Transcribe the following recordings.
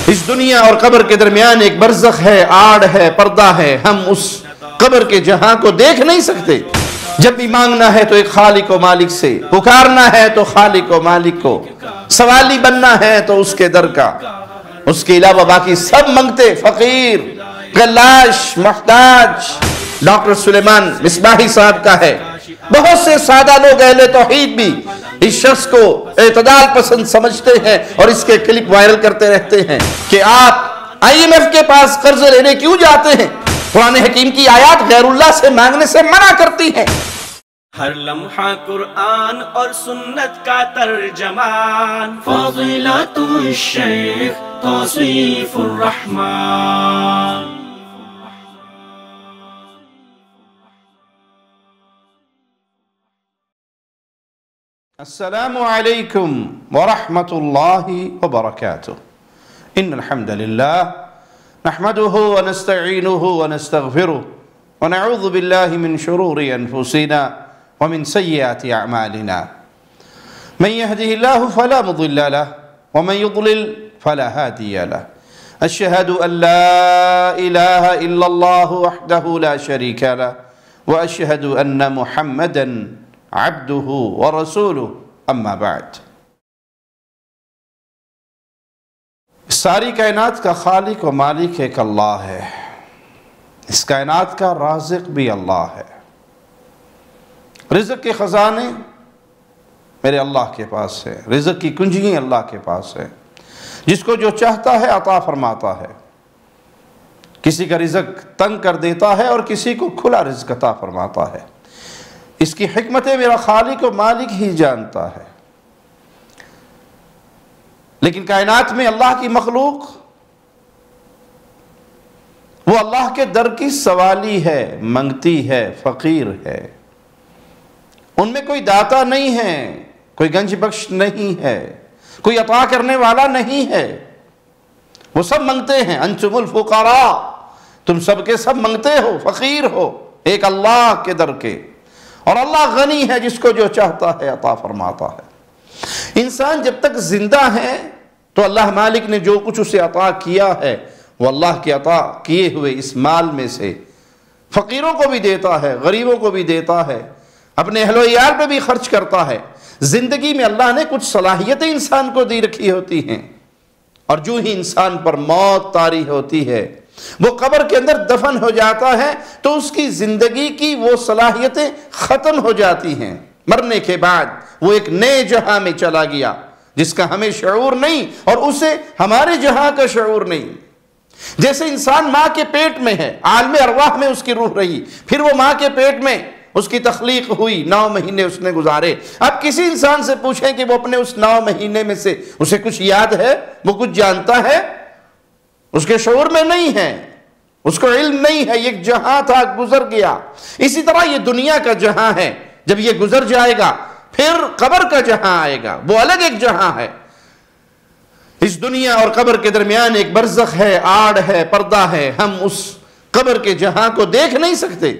اس دنیا اور قبر کے درمیان ایک برزخ ہے، آڑ ہے، پردہ ہے. ہم اس قبر کے جہاں کو دیکھ نہیں سکتے. جب بھی مانگنا ہے تو ایک خالق و مالک سے، پکارنا ہے تو خالق و مالک کو، سوالی بننا ہے تو اس کے در کا. اس کے علاوہ باقی سب منگتے، فقیر، غلاش، محتاج. ڈاکٹر سلیمان مصباحی صاحب کا ہے، بہت سے سادہ لوگ اہل توحید بھی اس شخص کو اعتدال پسند سمجھتے ہیں اور اس کے کلپ وائرل کرتے رہتے ہیں کہ آپ IMF کے پاس قرض لینے کیوں جاتے ہیں؟ قرآن حکیم کی آیات غیر اللہ سے مانگنے سے منع کرتی ہیں. ہر لمحہ قرآن اور سنت کا ترجمان، فضیلت الشیخ توصیف الرحمن. السلام علیکم ورحمۃ اللہ وبرکاتہ. ان الحمد للہ نحمده ونستعینه ونستغفره ونعوذ باللہ من شرور انفسنا ومن سیئات اعمالنا. من يهده الله فلا مضل له ومن يضلل فلا هادي له. اشهد ان لا اله الا الله وحده لا شريك له واشهد ان محمدا عبده ورسوله. اما بعد. ساری کائنات کا خالق و مالک ایک اللہ ہے. اس کائنات کا رازق بھی اللہ ہے. رزق کے خزانے میرے اللہ کے پاس ہے. رزق کی کنجیاں اللہ کے پاس ہے. جس کو جو چاہتا ہے عطا فرماتا ہے. کسی کا رزق تنگ کر دیتا ہے اور کسی کو کھلا رزق عطا فرماتا ہے. اس کی حکمتیں میرا خالق و مالک ہی جانتا ہے. لیکن کائنات میں اللہ کی مخلوق وہ اللہ کے در کی سوالی ہے، منگتی ہے، فقیر ہے. ان میں کوئی داتا نہیں ہے، کوئی گنج بخش نہیں ہے، کوئی عطا کرنے والا نہیں ہے. وہ سب منگتے ہیں. انتم الفقراء، تم سب کے سب منگتے ہو، فقیر ہو ایک اللہ کے در کے. اور اللہ غنی ہے، جس کو جو چاہتا ہے عطا فرماتا ہے. انسان جب تک زندہ ہے تو اللہ مالک نے جو کچھ اسے عطا کیا ہے وہ اللہ کے عطا کیے ہوئے اس مال میں سے فقیروں کو بھی دیتا ہے، غریبوں کو بھی دیتا ہے، اپنے اہل و عیال پہ بھی خرچ کرتا ہے. زندگی میں اللہ نے کچھ صلاحیتیں انسان کو دی رکھی ہوتی ہیں، اور جو ہی انسان پر موت طاری ہوتی ہے، وہ قبر کے اندر دفن ہو جاتا ہے، تو اس کی زندگی کی وہ صلاحیتیں ختم ہو جاتی ہیں. مرنے کے بعد وہ ایک نئے جہاں میں چلا گیا جس کا ہمیں شعور نہیں اور اسے ہمارے جہاں کا شعور نہیں. جیسے انسان ماں کے پیٹ میں ہے، عالم ارواح میں اس کی روح رہی، پھر وہ ماں کے پیٹ میں اس کی تخلیق ہوئی، 9 مہینے اس نے گزارے. اب کسی انسان سے پوچھیں کہ وہ اپنے اس 9 مہینے میں سے اسے کچھ یاد ہے، وہ کچھ جانتا ہے؟ اس کے شعور میں نہیں ہے، اس کو علم نہیں ہے. ایک جہاں تھا، گزر گیا. اسی طرح یہ دنیا کا جہاں ہے، جب یہ گزر جائے گا پھر قبر کا جہاں آئے گا، وہ الگ ایک جہاں ہے. اس دنیا اور قبر کے درمیان ایک برزخ ہے، آڑ ہے، پردہ ہے. ہم اس قبر کے جہاں کو دیکھ نہیں سکتے.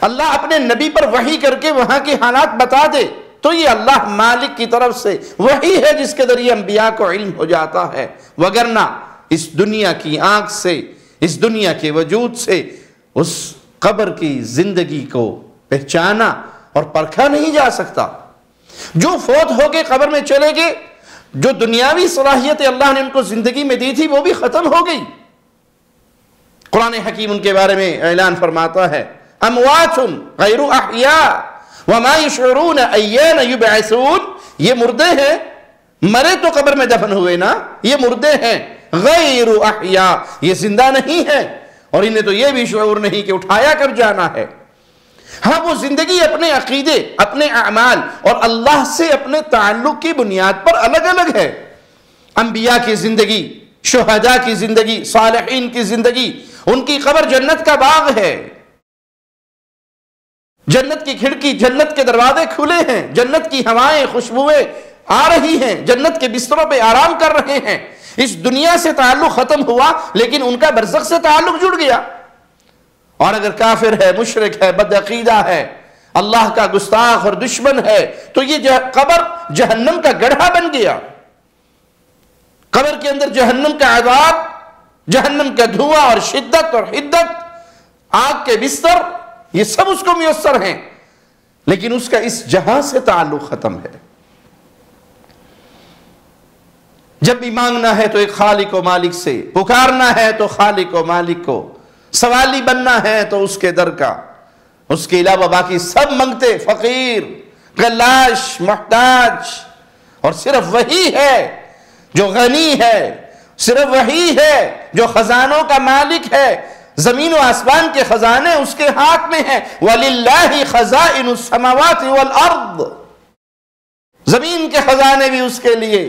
اللہ اپنے نبی پر وحی کر کے وہاں کے حالات بتا دے تو یہ اللہ مالک کی طرف سے وحی ہے، جس کے ذریعے انبیاء کو علم ہو جاتا ہے. وگرنہ اس دنیا کی آنکھ سے، اس دنیا کے وجود سے اس قبر کی زندگی کو پہچانا اور پرکھا نہیں جا سکتا. جو فوت ہو کے قبر میں چلے گئے، جو دنیاوی صلاحیت اللہ نے ان کو زندگی میں دی تھی وہ بھی ختم ہو گئی. قرآن حکیم ان کے بارے میں اعلان فرماتا ہے، اموات غیر احیاء وما یشعرون ایان یبعثون. یہ مردے ہیں، مرے تو قبر میں دفن ہوئے نا، یہ مردے ہیں. غیر احیاء، یہ زندہ نہیں ہے اور انہیں تو یہ بھی شعور نہیں کہ اٹھایا کر جانا ہے. ہاں، وہ زندگی اپنے عقیدے، اپنے اعمال اور اللہ سے اپنے تعلق کی بنیاد پر الگ الگ ہے. انبیاء کی زندگی، شہداء کی زندگی، صالحین کی زندگی، ان کی قبر جنت کا باغ ہے. جنت کی کھڑکی، جنت کے دروازے کھلے ہیں، جنت کی ہوائیں، خوشبوئیں آ رہی ہیں، جنت کے بستروں پہ آرام کر رہے ہیں. اس دنیا سے تعلق ختم ہوا لیکن ان کا برزخ سے تعلق جڑ گیا. اور اگر کافر ہے، مشرک ہے، بدعقیدہ ہے، اللہ کا گستاخ اور دشمن ہے، تو یہ قبر جہنم کا گڑھا بن گیا. قبر کے کے اندر جہنم کا عذاب، جہنم کا دھواں اور شدت اور حدت، آگ کے بستر، یہ سب اس کو میسر ہیں، لیکن اس کا اس جہاں سے تعلق ختم ہے۔ جب بھی مانگنا ہے تو ایک خالق و مالک سے، پکارنا ہے تو خالق و مالک کو، سوالی بننا ہے تو اس کے در کا، اس کے علاوہ باقی سب منگتے، فقیر، گلاش، محتاج، اور صرف وہی ہے جو غنی ہے، صرف وہی ہے جو خزانوں کا مالک ہے، زمین و آسمان کے خزانے اس کے ہاتھ میں ہیں۔ وَلِلَّهِ خَزَائِنُ السَّمَاوَاتِ وَالْأَرْضِ، زمین کے خزانے بھی اس کے لیے،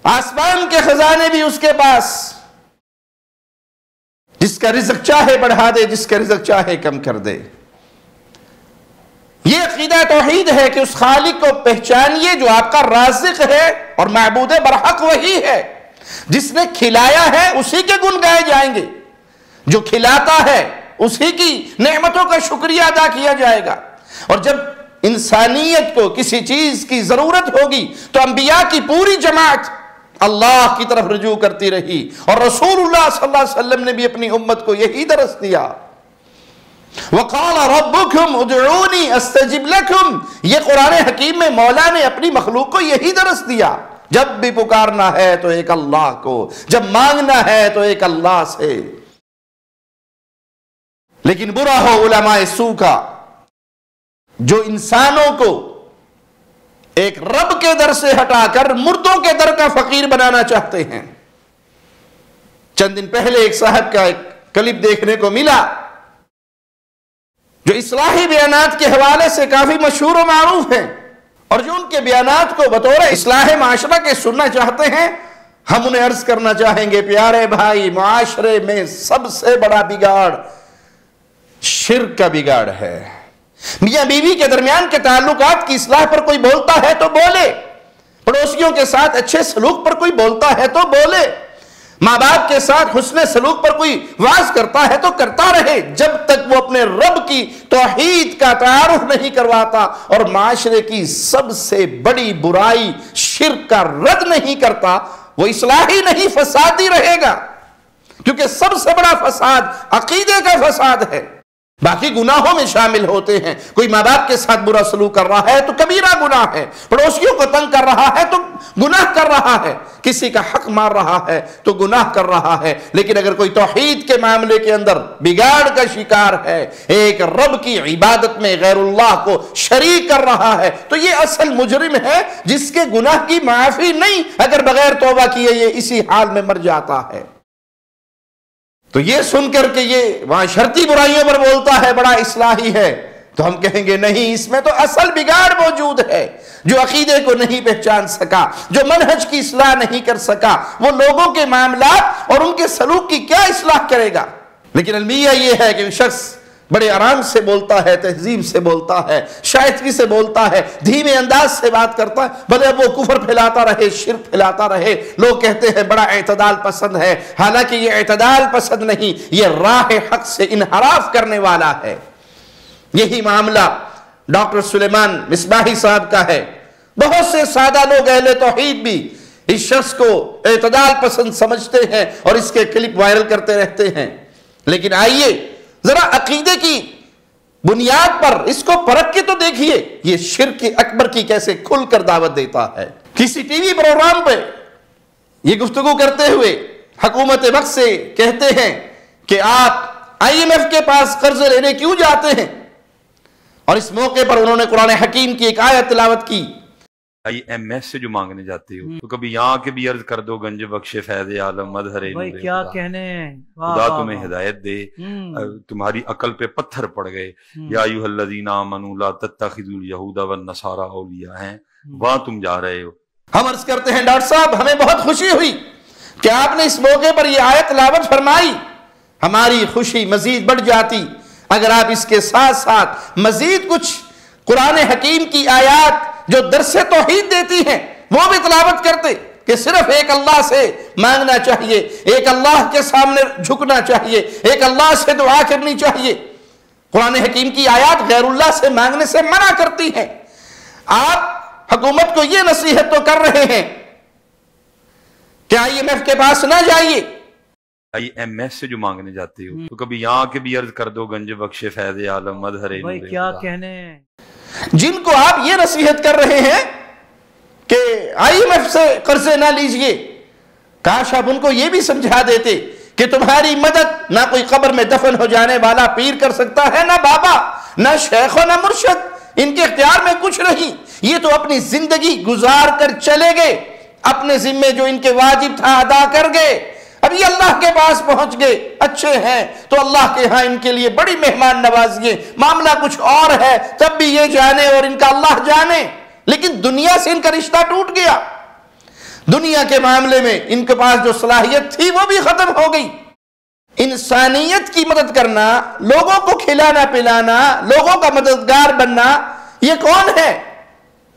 آسمان کے خزانے بھی اس کے پاس، جس کا رزق چاہے بڑھا دے، جس کا رزق چاہے کم کر دے۔ یہ عقیدہ توحید ہے کہ اس خالق کو پہچانیے جو آپ کا رازق ہے اور معبود برحق وہی ہے، جس نے کھلایا ہے اسی کے گن گائے جائیں گے، جو کھلاتا ہے اسی کی نعمتوں کا شکریہ ادا کیا جائے گا۔ اور جب انسانیت کو کسی چیز کی ضرورت ہوگی تو انبیاء کی پوری جماعت اللہ کی طرف رجوع کرتی رہی، اور رسول اللہ صلی اللہ علیہ وسلم نے بھی اپنی امت کو یہی درس دیا۔ وَقَالَ رَبُّكُمْ اُدْعُونِي أَسْتَجِبْ لَكُمْ، یہ قرآن حکیم میں مولا نے اپنی مخلوق کو یہی درس دیا۔ جب بھی پکارنا ہے تو ایک اللہ کو، جب مانگنا ہے تو ایک اللہ سے۔ لیکن برا ہو علماء سو کا جو انسانوں کو ایک رب کے در سے ہٹا کر مردوں کے در کا فقیر بنانا چاہتے ہیں۔ چند دن پہلے ایک صاحب کا ایک کلپ دیکھنے کو ملا جو اصلاحی بیانات کے حوالے سے کافی مشہور و معروف ہیں، اور جو ان کے بیانات کو بطور اصلاح معاشرہ کے سننا چاہتے ہیں، ہم انہیں عرض کرنا چاہیں گے، پیارے بھائی، معاشرے میں سب سے بڑا بگاڑ شرک کا بگاڑ ہے۔ میاں بیوی کے درمیان کے تعلقات کی اصلاح پر کوئی بولتا ہے تو بولے، پڑوسیوں کے ساتھ اچھے سلوک پر کوئی بولتا ہے تو بولے، ماں باپ کے ساتھ حسن سلوک پر کوئی وعظ کرتا ہے تو کرتا رہے، جب تک وہ اپنے رب کی توحید کا تعارف نہیں کرواتا اور معاشرے کی سب سے بڑی برائی شرک کا رد نہیں کرتا، وہ اصلاحی نہیں، فسادی رہے گا، کیونکہ سب سے بڑا فساد عقیدے کا فساد ہے۔ باقی گناہوں میں شامل ہوتے ہیں، کوئی ماں باپ کے ساتھ برا سلوک کر رہا ہے تو کبیرہ گناہ ہے، پڑوسیوں کو تنگ کر رہا ہے تو گناہ کر رہا ہے، کسی کا حق مار رہا ہے تو گناہ کر رہا ہے۔ لیکن اگر کوئی توحید کے معاملے کے اندر بگاڑ کا شکار ہے، ایک رب کی عبادت میں غیر اللہ کو شریک کر رہا ہے، تو یہ اصل مجرم ہے جس کے گناہ کی معافی نہیں، اگر بغیر توبہ کیے یہ اسی حال میں مر جاتا ہے۔ تو یہ سن کر کے یہ معاشرتی برائیوں پر بولتا ہے بڑا اصلاحی ہے، تو ہم کہیں گے نہیں، اس میں تو اصل بگاڑ موجود ہے۔ جو عقیدے کو نہیں پہچان سکا، جو منہج کی اصلاح نہیں کر سکا، وہ لوگوں کے معاملات اور ان کے سلوک کی کیا اصلاح کرے گا؟ لیکن المیہ یہ ہے کہ شخص بڑے آرام سے بولتا ہے، تہذیب سے بولتا ہے، شائستگی سے بولتا ہے، دھیمے انداز سے بات کرتا ہے، بھلے وہ کفر پھیلاتا رہے، شرک پھیلاتا رہے، لوگ کہتے ہیں بڑا اعتدال پسند ہے، حالانکہ یہ اعتدال پسند نہیں، یہ راہ حق سے انحراف کرنے والا ہے۔ یہی معاملہ ڈاکٹر سلیمان مصباحی صاحب کا ہے۔ بہت سے سادہ لوگ اہل توحید بھی اس شخص کو اعتدال پسند سمجھتے ہیں اور اس کے کلپ وائرل کرتے رہتے ہیں، لیکن آئیے ذرا عقیدے کی بنیاد پر اس کو پرکھ کے تو دیکھیے، یہ شرک اکبر کی کیسے کھل کر دعوت دیتا ہے۔ کسی ٹی وی پروگرام پہ یہ گفتگو کرتے ہوئے حکومت وقت سے کہتے ہیں کہ آپ IMF کے پاس قرض لینے کیوں جاتے ہیں، اور اس موقع پر انہوں نے قرآن حکیم کی ایک آیت تلاوت کی۔ IMF سے جو مانگنے جاتے ہو تو کبھی یہاں کے بھی عرض کر دو، گنج بخش فیض عالم مظہر بھائی کیا کہنے ہیں، خدا تمہیں ہدایت دے، تمہاری عقل پہ پتھر پڑ گئے۔ یا ایھا الذین آمنوا لا تتخذوا اليہود والنصارى اولیاء، ہیں وہاں تم جا رہے ہو۔ ہم عرض کرتے ہیں ڈاکٹر صاحب ہمیں بہت خوشی ہوئی کہ آپ نے اس موقع پر یہ آیت تلاوت فرمائی، ہماری خوشی مزید بڑھ جاتی اگر آپ اس کے ساتھ ساتھ مزید کچھ قرآن حکیم کی آیات جو درس توحید دیتی ہیں وہ بھی تلاوت کرتے، کہ صرف ایک اللہ سے مانگنا چاہیے، ایک اللہ کے سامنے جھکنا چاہیے، ایک اللہ سے دعا کرنی چاہیے۔ قرآن حکیم کی آیات غیر اللہ سے مانگنے سے منع کرتی ہیں۔ آپ حکومت کو یہ نصیحت تو کر رہے ہیں کہ IMF کے پاس نہ جائیے. IMF سے جو مانگنے جاتے ہو تو کبھی یہاں کے بھی عرض کر دو گنج بخش فیض عالم مظہر بھائی کیا کہنے ہیں. جن کو آپ یہ نصیحت کر رہے ہیں کہ IMF سے قرضے نہ لیجئے، کاش آپ ان کو یہ بھی سمجھا دیتے کہ تمہاری مدد نہ کوئی قبر میں دفن ہو جانے والا پیر کر سکتا ہے، نہ بابا، نہ شیخ و نہ مرشد. ان کے اختیار میں کچھ نہیں. یہ تو اپنی زندگی گزار کر چلے گئے، اپنے ذمے جو ان کے واجب تھا ادا کر گئے. اب یہ اللہ کے پاس پہنچ گئے، اچھے ہیں تو اللہ کے ہاں ان کے لیے بڑی مہمان نوازی ہے. معاملہ کچھ اور ہے تب بھی یہ جانے اور ان کا اللہ جانے. لیکن دنیا سے ان کا رشتہ ٹوٹ گیا. دنیا کے معاملے میں ان کے پاس جو صلاحیت تھی وہ بھی ختم ہو گئی. انسانیت کی مدد کرنا، لوگوں کو کھلانا پلانا، لوگوں کا مددگار بننا، یہ کون ہے؟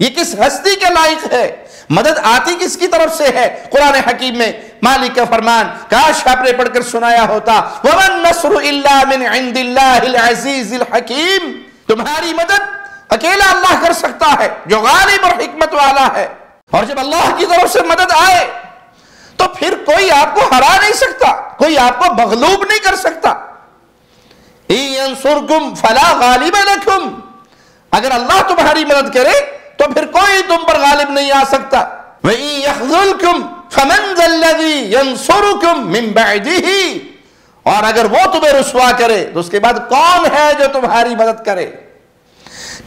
یہ کس ہستی کے لائق ہے؟ مدد آتی کس کی طرف سے ہے؟ قرآن حکیم میں مالک کا فرمان کاش آپ نے پڑھ کر سنایا ہوتا، وَمَن نَّصْرُ إِلَّا مِنْ عِنْدِ اللَّهِ الْعَزِيزِ الْحَكِيمِ. تمہاری مدد اکیلا اللہ کر سکتا ہے جو غالب اور حکمت والا ہے. اور جب اللہ کی طرف سے مدد آئے تو پھر کوئی آپ کو ہرا نہیں سکتا، کوئی آپ کو مغلوب نہیں کر سکتا. إِن يَنصُرْكُمْ فَلَا غَالِبَ لَكُمْ. اگر اللہ تمہاری مدد کرے تو پھر کوئی تم پر غالب نہیں آ سکتا. وَإِن يَخْذُلْكُمْ فَمَنْ ذَا الَّذِي يَنصُرُكُمْ مِنْ بَعْدِهِ. اور اگر وہ تمہیں رسوا کرے تو اس کے بعد کون ہے جو تمہاری مدد کرے؟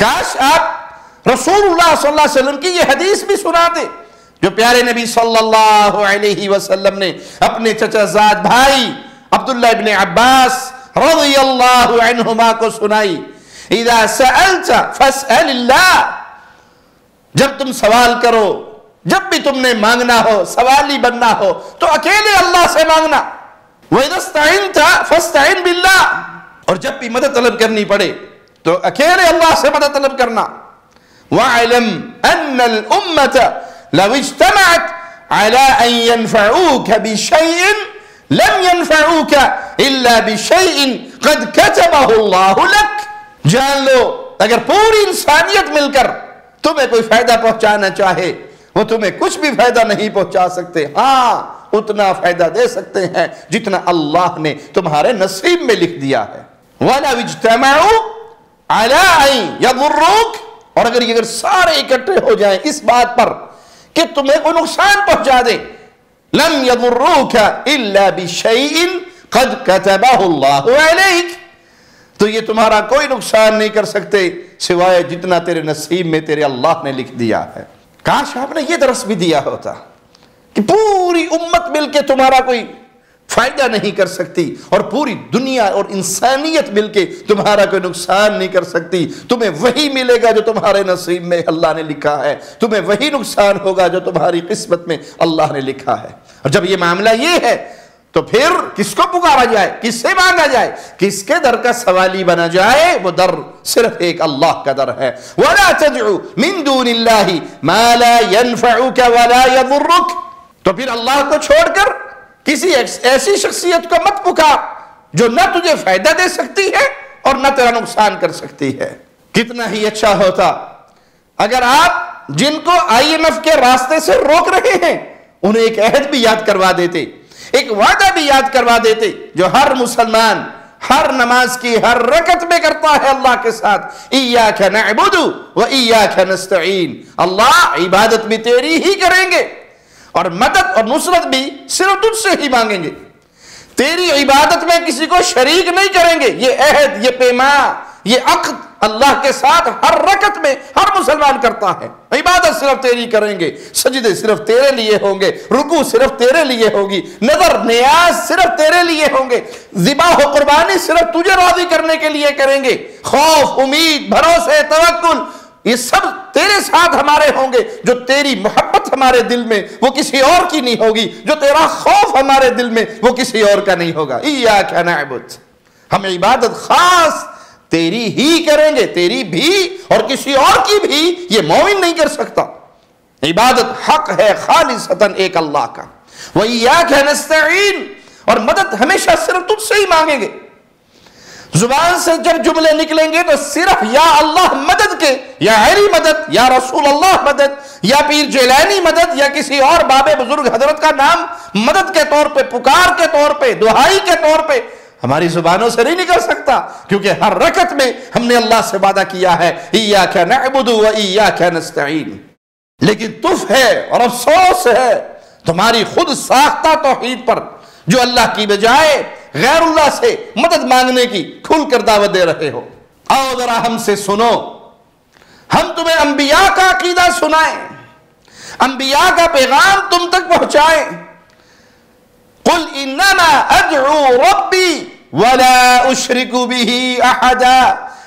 کاش آپ رسول اللہ صلی اللہ علیہ وسلم کی یہ حدیث بھی سناتے جو پیارے نبی صلی اللہ علیہ وسلم نے اپنے چچا زاد بھائی عبداللہ ابن عباس رضی اللہ عنہما کو سنائی. اذا سألت فاسأل اللہ. جب تم سوال کرو، جب بھی تم نے مانگنا ہو، سوالی بننا ہو تو اکیلے اللہ سے مانگنا. وَإِذَا اسْتَعِنْتَ فَاسْتَعِنْ بِاللَّهِ. اور جب بھی مدد طلب کرنی پڑے تو اکیلے اللہ سے مدد طلب کرنا. وَاعْلَمْ أَنَّ الْأُمَّةَ لَوْ اجْتَمَعَتْ عَلَىٰ أَنْ يَنْفَعُوكَ بِشَيْءٍ لَمْ يَنْفَعُوكَ إِلَّا بِشَيْءٍ قَدْ كَتَبَهُ اللَّهُ لَكَ. جان لو اگر پوری انسانیت مل کر تمہیں کوئی فائدہ پہنچانا چاہے وہ تمہیں کچھ بھی فائدہ نہیں پہنچا سکتے. ہاں اتنا فائدہ دے سکتے ہیں جتنا اللہ نے تمہارے نصیب میں لکھ دیا ہے. وَلَوْ اجْتَمَعُوا عَلَىٰ أَن يَضُرُّوكَ. اور اگر سارے اکٹھے ہو جائیں اس بات پر کہ تمہیں کوئی نقصان پہنچا دیں، لَمْ يَضُرُّوكَ إِلَّا بِشَيْءٍ قَدْ كَتَبَهُ اللَّهُ عَلَيْكَ. تو یہ تمہارا کوئی نقصان نہیں کر سکتے سوائے جتنا تیرے نصیب میں تیرے اللہ نے لکھ دیا ہے. کاش آپ نے یہ درس بھی دیا ہوتا کہ پوری امت مل کے تمہارا کوئی فائدہ نہیں کر سکتی اور پوری دنیا اور انسانیت مل کے تمہارا کوئی نقصان نہیں کر سکتی. تمہیں وہی ملے گا جو تمہارے نصیب میں اللہ نے لکھا ہے، تمہیں وہی نقصان ہوگا جو تمہاری قسمت میں اللہ نے لکھا ہے. اور جب یہ معاملہ یہ ہے تو پھر کس کو پکارا جائے، کس سے مانگا جائے، کس کے در کا سوالی بنا جائے؟ وہ در صرف ایک اللہ کا در ہے. وَلَا تَدْعُ مِن دُونِ اللَّهِ مَا لَا يَنْفَعُكَ وَلَا يَضُرُّكَ. تو پھر اللہ کو چھوڑ کر کسی ایسی شخصیت کو مت پکار جو نہ تجھے فائدہ دے سکتی ہے اور نہ تیرا نقصان کر سکتی ہے. کتنا ہی اچھا ہوتا اگر آپ جن کو IMF کے راستے سے روک رہے ہیں انہیں ایک عہد بھی یاد کروا دیتے، ایک وعدہ بھی یاد کروا دیتے جو ہر مسلمان ہر نماز کی ہر رکعت میں کرتا ہے اللہ کے ساتھ. ایاک نعبد و ایاک نستعین. اللہ عبادت بھی تیری ہی کریں گے اور مدد اور نصرت بھی صرف تجھ سے ہی مانگیں گے. تیری عبادت میں کسی کو شریک نہیں کریں گے. یہ عہد، یہ پیمان، یہ عقد اللہ کے ساتھ ہر رکعت میں ہر مسلمان کرتا ہے. عبادت صرف تیری کریں گے، سجدے صرف تیرے لیے ہوں گے، رکوع صرف تیرے لیے ہوگی، نظر نیاز صرف تیرے لیے ہوں گے، ذبح و قربانی صرف تجھے راضی کرنے کے لیے کریں گے. خوف، امید، بھروسے، توکل یہ سب تیرے ساتھ ہمارے ہوں گے. جو تیری محبت ہمارے دل میں وہ کسی اور کی نہیں ہوگی، جو تیرا خوف ہمارے دل میں وہ کسی اور کا نہیں ہوگا. ایاک نعبد. ہم عبادت خاص تیری ہی کریں گے، تیری بھی اور کسی اور کی بھی یہ مومن نہیں کر سکتا. عبادت حق ہے خالصتاً ایک اللہ کا. وَإِيَّاكَ نَسْتَعِينُ. اور مدد ہمیشہ صرف تجھ سے ہی مانگیں گے. زبان سے جب جملے نکلیں گے تو صرف یا اللہ مدد کے، یا علی مدد، یا رسول اللہ مدد، یا پیر جیلانی مدد، یا کسی اور باب بزرگ حضرت کا نام مدد کے طور پہ، پکار کے طور پہ، دعائی کے طور پہ ہماری زبانوں سے نہیں نکل سکتا، کیونکہ ہر رکعت میں ہم نے اللہ سے وعدہ کیا ہے ایاک نعبد و ایاک نستعین۔ لیکن تف ہے اور افسوس ہے تمہاری خود ساختہ توحید پر، جو اللہ کی بجائے غیر اللہ سے مدد مانگنے کی کھل کر دعوت دے رہے ہو۔ آؤ ذرا ہم سے سنو، ہم تمہیں انبیاء کا عقیدہ سنائیں، انبیاء کا پیغام تم تک پہنچائیں۔ قل انما ادعو ربی ولا اشرک به احدا،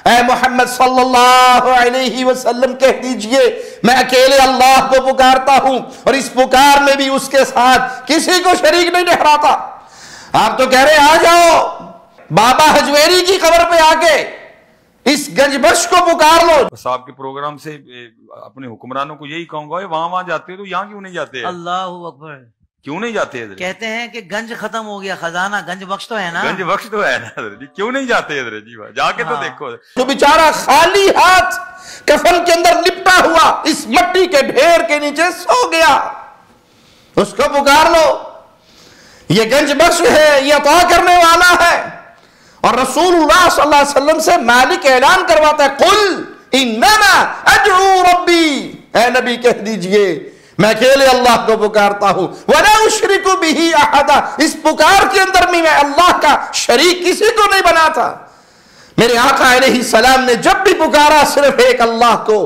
اے محمد صلی اللہ علیہ وسلم کہہ دیجئے میں اکیلے اللہ کو پکارتا ہوں اور اس پکار میں بھی اس کے ساتھ کسی کو شریک نہیں ٹھہراتا۔ آپ تو کہہ رہے آ جاؤ بابا حجویری کی قبر پہ آ کے اس گنج بخش کو پکار لو۔ بس آپ کے پروگرام سے اپنے حکمرانوں کو یہی کہوں گا، وہاں جاتے ہو تو یہاں کیوں نہیں جاتے؟ اللہ اکبر، کیوں نہیں جاتے حضرت؟ کہتے ہیں کہ گنج ختم ہو گیا، خزانہ گنج بخش تو ہے نا، گنج بخش تو ہے نا حضرت جی، کیوں نہیں جاتے حضرت جی؟ جا کے تو دیکھو۔ جو بیچارہ خالی ہاتھ کفن کے اندر لپٹا ہوا اس مٹی کے ڈھیر کے نیچے سو گیا، اس کو پکار لو، یہ گنج بخش ہے، یہ عطا کرنے والا ہے۔ اور رسول اللہ صلی اللہ علیہ وسلم سے مالک اعلان کرواتا ہے قل انما ادعو ربی، اے نبی کہہ دیجئے میں اکیلے اللہ کو پکارتا ہوں، ولا اشرک به احدا، اس پکار کے اندر میں اللہ کا شریک کسی کو نہیں بناتا۔ میرے آقا علیہ السلام نے جب بھی پکارا صرف ایک اللہ کو،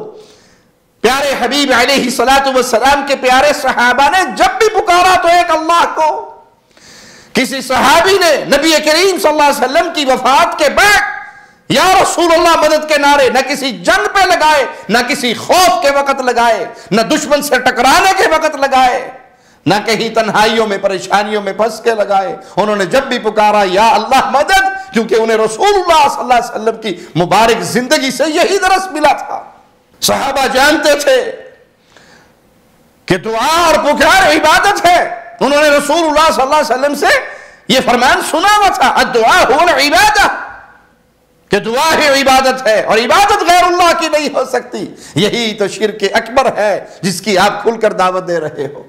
پیارے حبیب علیہ السلام کے پیارے صحابہ نے جب بھی پکارا تو ایک اللہ کو۔ کسی صحابی نے نبی کریم صلی اللہ علیہ وسلم کی وفات کے بعد یا رسول اللہ مدد کے نعرے نہ کسی جنگ پہ لگائے، نہ کسی خوف کے وقت لگائے، نہ دشمن سے ٹکرانے کے وقت لگائے، نہ کہیں تنہائیوں میں پریشانیوں میں پھنس کے لگائے۔ انہوں نے جب بھی پکارا یا اللہ مدد، کیونکہ انہیں رسول اللہ صلی اللہ علیہ وسلم کی مبارک زندگی سے یہی درس ملا تھا۔ صحابہ جانتے تھے کہ دعا اور پکار عبادت ہے، انہوں نے رسول اللہ صلی اللہ علیہ وسلم سے یہ فرمان سنا ہوا تھا الدعاء هو العبادہ، کہ دعا ہی عبادت ہے اور عبادت غیر اللہ کی نہیں ہو سکتی۔ یہی تو شرک اکبر ہے جس کی آپ کھل کر دعوت دے رہے ہو۔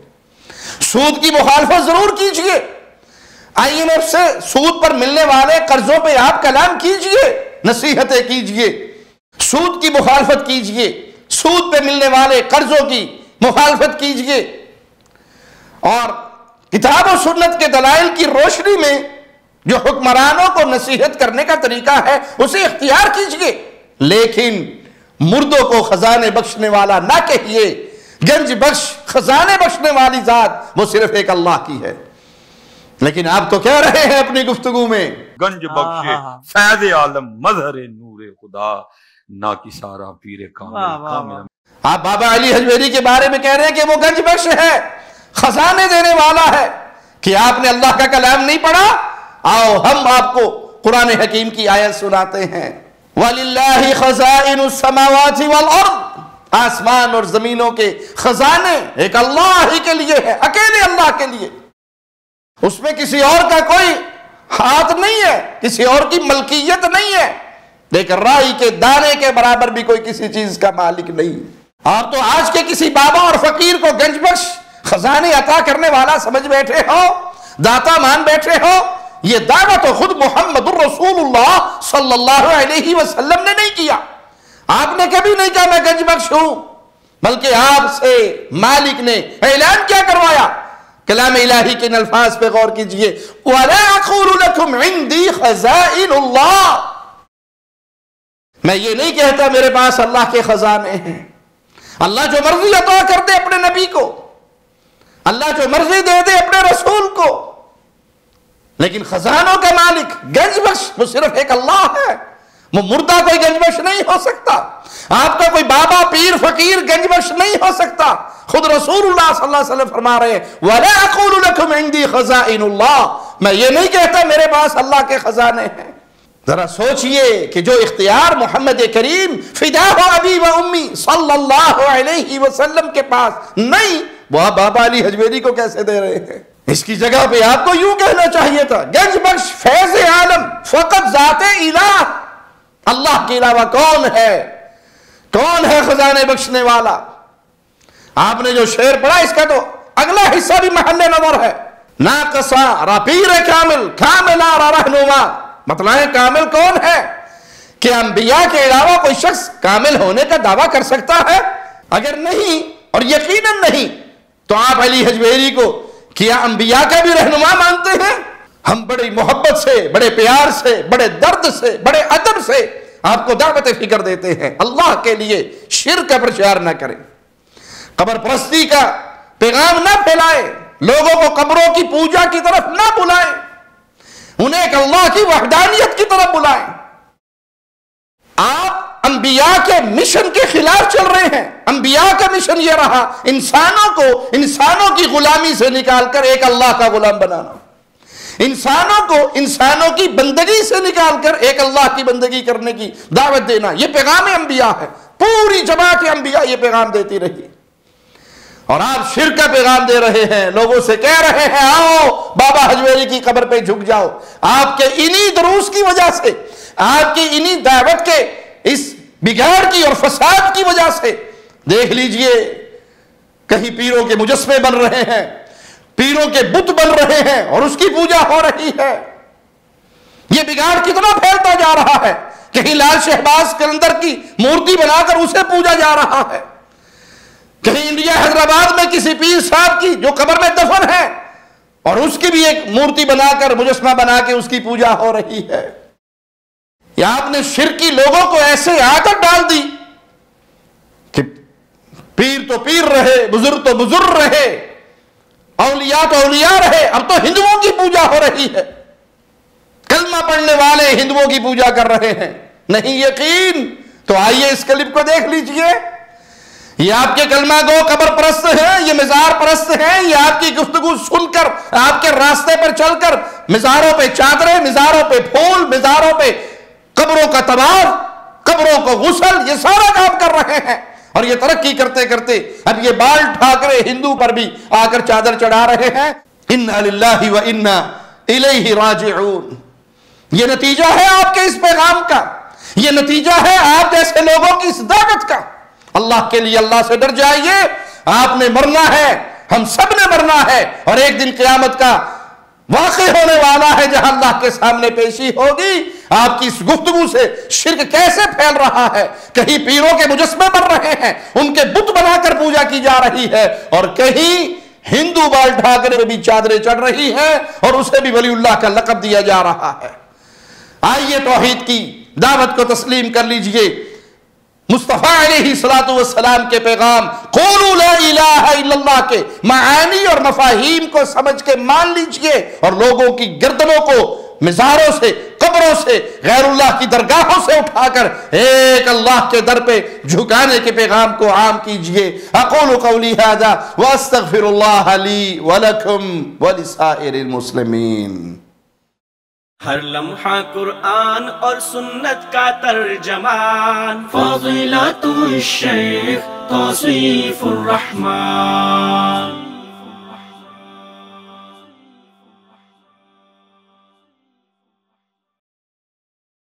سود کی مخالفت ضرور کیجئے، IMF سے سود پر ملنے والے قرضوں پہ آپ کلام کیجئے، نصیحتیں کیجئے، سود کی مخالفت کیجئے، سود پہ ملنے والے قرضوں کی مخالفت کیجئے، اور کتاب و سنت کے دلائل کی روشنی میں جو حکمرانوں کو نصیحت کرنے کا طریقہ ہے اسے اختیار کیجئے، لیکن مردوں کو خزانے بخشنے والا نہ کہیے۔ گنج بخش خزانے بخشنے والی ذات وہ صرف ایک اللہ کی ہے۔ لیکن آپ تو کہہ رہے ہیں اپنی گفتگو میں گنج بخش فیض عالم مظہر نور خدا نا کی سارا پیر کامل۔ آپ بابا علی حجویری کے بارے میں کہہ رہے ہیں کہ وہ گنج بخش ہے، خزانے دینے والا ہے، کہ آپ نے اللہ کا کلام نہیں پڑھا؟ آؤ ہم آپ کو قرآن حکیم کی آیت سناتے ہیں وَلِلَّهِ خَزَائِنُ السَّمَاوَاتِ وَالْأَرْضِ، آسمان اور زمینوں کے خزانے ایک اللہ ہی کے لیے ہے، اکیلے اللہ کے لیے، اس میں کسی اور کا کوئی ہاتھ نہیں ہے، کسی اور کی ملکیت نہیں ہے، لیکن رائی کے دانے کے برابر بھی کوئی کسی چیز کا مالک نہیں۔ آپ تو آج کے کسی بابا اور فقیر کو گنج بخش خزانے عطا کرنے والا سمجھ بیٹھے ہو، داتا مان بیٹھے ہو۔ یہ دعویٰ تو خود محمد الرسول اللہ صلی اللہ علیہ وسلم نے نہیں کیا، آپ نے کبھی نہیں کہا میں گنج بخش ہوں، بلکہ آپ سے مالک نے اعلان کیا کروایا؟ کلام الہی کے ان الفاظ پہ غور کیجئے وَلَا أَقُولُ لَكُمْ عِنْدِي خَزَائِنُ اللَّهِ، میں یہ نہیں کہتا میرے پاس اللہ کے خزانے ہیں۔ اللہ جو مرضی عطا کر دے اپنے نبی کو، اللہ جو مرضی دے دے اپنے رسول کو، لیکن خزانوں کا مالک گنج بخش وہ صرف ایک اللہ ہے، وہ مردہ کوئی گنج بخش نہیں ہو سکتا، آپ کا کوئی بابا پیر فقیر گنج بخش نہیں ہو سکتا۔ خود رسول اللہ صلی اللہ علیہ وسلم فرما رہے ہیں وَلَا أَقُولُ لَكُمْ عِنْدِي خَزَائِنُ اللَّهِ، میں یہ نہیں کہتا میرے پاس اللہ کے خزانے ہیں۔ ذرا سوچئے کہ جو اختیار محمد کریم فداہ ابی و امی صلی اللہ علیہ وسلم کے پاس نہیں، وہ آپ بابا علی حجویری کو کیسے دے رہے ہیں؟ اس کی جگہ پہ آپ کو یوں کہنا چاہیے تھا، گنج بخش فیض عالم فقط ذات الہ، اللہ کے علاوہ کون ہے؟ کون ہے خزانے بخشنے والا؟ آپ نے جو شعر پڑھا اس کا تو اگلا حصہ بھی محل نظر ہے، ناقصا را پیر کامل کاملا را رہنما، مطلع کامل کون ہے؟ کہ انبیاء کے علاوہ کوئی شخص کامل ہونے کا دعویٰ کر سکتا ہے؟ اگر نہیں اور یقیناً نہیں تو آپ علی حجویری کو کیا انبیاء کا بھی رہنما مانتے ہیں؟ ہم بڑی محبت سے، بڑے پیار سے، بڑے درد سے، بڑے ادب سے آپ کو دعوت فکر دیتے ہیں، اللہ کے لیے شرک کا پرچار نہ کریں، قبر پرستی کا پیغام نہ پھیلائیں، لوگوں کو قبروں کی پوجا کی طرف نہ بلائیں، انہیں ایک اللہ کی وحدانیت کی طرف بلائیں۔ آپ انبیاء کے مشن کے خلاف چل رہے ہیں۔ انبیاء کا مشن یہ رہا انسانوں کو انسانوں کی غلامی سے نکال کر ایک اللہ کا غلام بنانا، انسانوں کو انسانوں کی بندگی سے نکال کر ایک اللہ کی بندگی کرنے کی دعوت دینا، یہ پیغام انبیاء ہے۔ پوری جماعت انبیاء یہ پیغام دیتی رہی، اور آپ شرک کا پیغام دے رہے ہیں، لوگوں سے کہہ رہے ہیں آؤ بابا حجویری کی قبر پہ جھک جاؤ۔ آپ کے انہی دروس کی وجہ سے، آپ کی انہی دعوت کے اس بگاڑ کی اور فساد کی وجہ سے دیکھ لیجئے کہیں پیروں کے مجسمے بن رہے ہیں، پیروں کے بت بن رہے ہیں اور اس کی پوجا ہو رہی ہے۔ یہ بگاڑ کتنا پھیلتا جا رہا ہے، کہیں لال شہباز کلندر کی مورتی بنا کر اسے پوجا جا رہا ہے، کہیں انڈیا حیدرآباد میں کسی پیر صاحب کی جو قبر میں دفن ہے اور اس کی بھی ایک مورتی بنا کر مجسمہ بنا کے اس کی پوجا ہو رہی ہے۔ یا آپ نے شرکی لوگوں کو ایسے عادت ڈال دی کہ پیر تو پیر رہے، بزرگ تو بزرگ رہے، اولیاء تو اولیاء رہے، اب تو ہندوؤں کی پوجا ہو رہی ہے، کلمہ پڑھنے والے ہندوؤں کی پوجا کر رہے ہیں۔ نہیں یقین تو آئیے اس کلپ کو دیکھ لیجئے، یہ آپ کے کلمہ گو قبر پرست ہیں، یہ مزار پرست ہیں، یہ آپ کی گفتگو سن کر آپ کے راستے پر چل کر مزاروں پہ چادریں، مزاروں پہ پھول، مزاروں پہ قبروں کا طواف، قبروں کو غسل، یہ سارا کام کر رہے ہیں، اور یہ ترقی کرتے کرتے اب یہ بال ٹھاکرے ہندو پر بھی آ کر چادر چڑھا رہے ہیں۔ انا للہ و انا الیہ راجعون، یہ نتیجہ ہے آپ کے اس پیغام کا، یہ نتیجہ ہے آپ جیسے لوگوں کی اس دعوت کا۔ اللہ کے لیے اللہ سے ڈر جائیے، آپ نے مرنا ہے، ہم سب نے مرنا ہے، اور ایک دن قیامت کا واقع ہونے والا ہے جہاں اللہ کے سامنے پیشی ہوگی۔ آپ کی اس گفتگو سے شرک کیسے پھیل رہا ہے، کہیں پیروں کے مجسمے بن رہے ہیں، ان کے بت بنا کر پوجا کی جا رہی ہے، اور کہیں ہندو بال ٹھاکرے میں بھی چادریں چڑھ رہی ہیں اور اسے بھی ولی اللہ کا لقب دیا جا رہا ہے۔ آئیے توحید کی دعوت کو تسلیم کر لیجئے، مصطفیٰ علیہ السلام کے پیغام قولوا لا الہ الا اللہ کے معانی اور مفاہیم کو سمجھ کے مان لیجئے، اور لوگوں کی گردنوں کو مزاروں سے، قبروں سے، غیر اللہ کی درگاہوں سے اٹھا کر ایک اللہ کے در پہ جھکانے کے پیغام کو عام کیجئے۔ اقول قولی ھذا واستغفر اللہ لی ولکم ولسائر المسلمین۔ ہر لمحہ قرآن اور سنت کا ترجمان، فضیلت الشیخ توصیف الرحمان۔